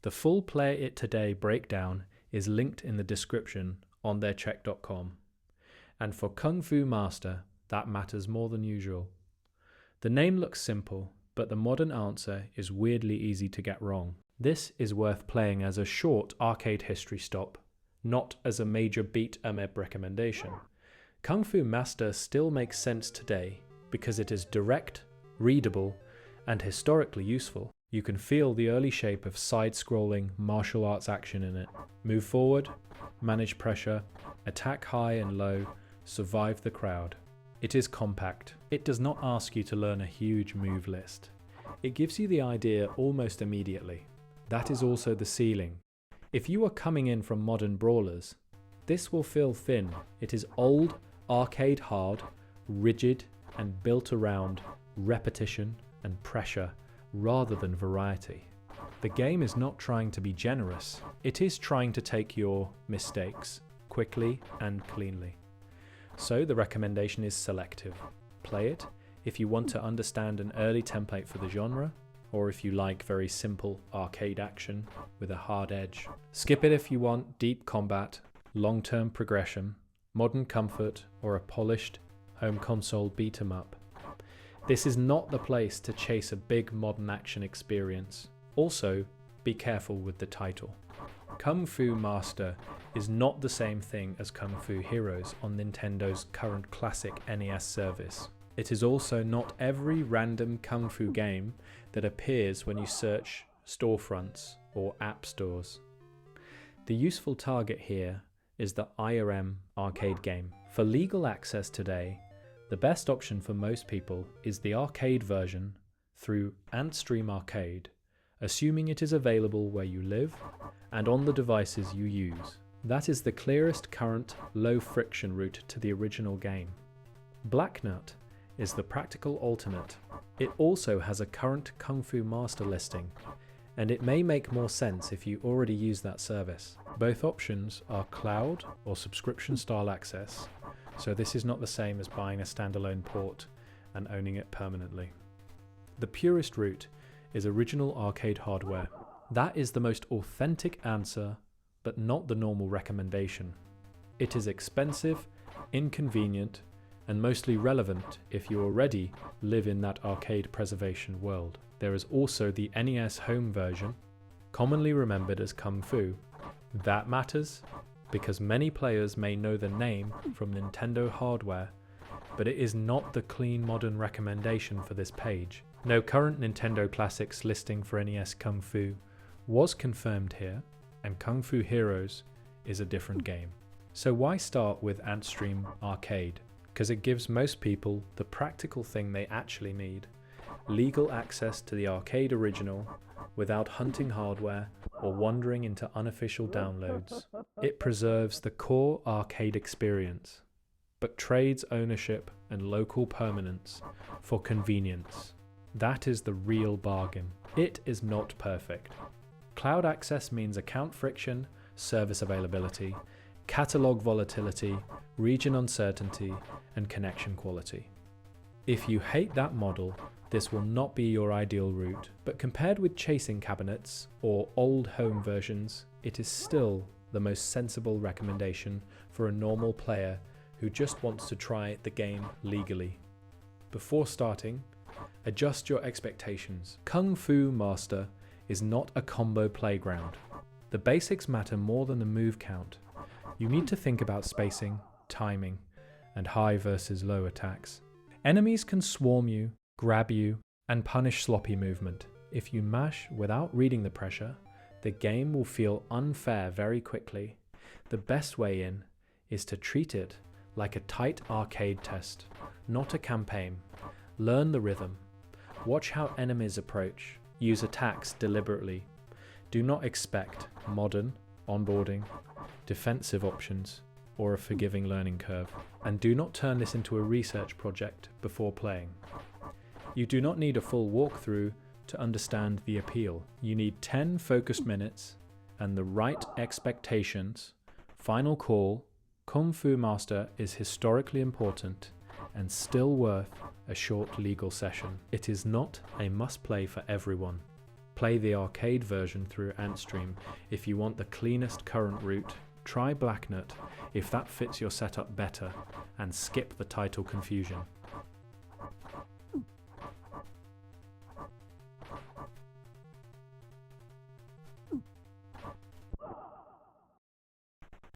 The full Play It Today breakdown is linked in the description on theircheck.com. And for Kung Fu Master, that matters more than usual. The name looks simple, but the modern answer is weirdly easy to get wrong. This is worth playing as a short arcade history stop, not as a major beat 'em up recommendation. Kung Fu Master still makes sense today because it is direct, readable, and historically useful. You can feel the early shape of side-scrolling martial arts action in it. Move forward, manage pressure, attack high and low, survive the crowd. It is compact. It does not ask you to learn a huge move list. It gives you the idea almost immediately. That is also the ceiling. If you are coming in from modern brawlers, this will feel thin. It is old, arcade hard, rigid, and built around repetition and pressure rather than variety. The game is not trying to be generous. It is trying to take your mistakes quickly and cleanly. So the recommendation is selective. Play it if you want to understand an early template for the genre, or if you like very simple arcade action with a hard edge. Skip it if you want deep combat, long-term progression, modern comfort, or a polished home console beat 'em up. This is not the place to chase a big modern action experience. Also, be careful with the title. Kung Fu Master is not the same thing as Kung Fu Heroes on Nintendo's current classic NES service. It is also not every random Kung Fu game that appears when you search storefronts or app stores. The useful target here is the IRM arcade game. For legal access today, the best option for most people is the arcade version through Antstream Arcade, assuming it is available where you live and on the devices you use. That is the clearest current low-friction route to the original game. Blacknut is the practical alternate. It also has a current Kung Fu Master listing, and it may make more sense if you already use that service. Both options are cloud or subscription style access, so this is not the same as buying a standalone port and owning it permanently. The purest route is original arcade hardware. That is the most authentic answer, but not the normal recommendation. It is expensive, inconvenient, and mostly relevant if you already live in that arcade preservation world. There is also the NES home version, commonly remembered as Kung Fu. That matters because many players may know the name from Nintendo hardware, but it is not the clean modern recommendation for this page. No current Nintendo Classics listing for NES Kung Fu was confirmed here, and Kung Fu Heroes is a different game. So why start with Antstream Arcade? Because it gives most people the practical thing they actually need: legal access to the arcade original without hunting hardware or wandering into unofficial downloads. It preserves the core arcade experience, but trades ownership and local permanence for convenience. That is the real bargain. It is not perfect. Cloud access means account friction, service availability, catalog volatility, region uncertainty, and connection quality. If you hate that model, this will not be your ideal route, but compared with chasing cabinets or old home versions, it is still the most sensible recommendation for a normal player who just wants to try the game legally. Before starting, adjust your expectations. Kung Fu Master is not a combo playground. The basics matter more than the move count. You need to think about spacing, timing, and high versus low attacks. Enemies can swarm you, grab you, and punish sloppy movement. If you mash without reading the pressure, the game will feel unfair very quickly. The best way in is to treat it like a tight arcade test, not a campaign. Learn the rhythm. Watch how enemies approach. Use attacks deliberately. Do not expect modern, onboarding, defensive options, or a forgiving learning curve. And do not turn this into a research project before playing. You do not need a full walkthrough to understand the appeal. You need 10 focused minutes and the right expectations. Final call: Kung Fu Master is historically important and still worth a short legal session. It is not a must-play for everyone. Play the arcade version through Antstream if you want the cleanest current route. Try Blacknut if that fits your setup better, and skip the title confusion.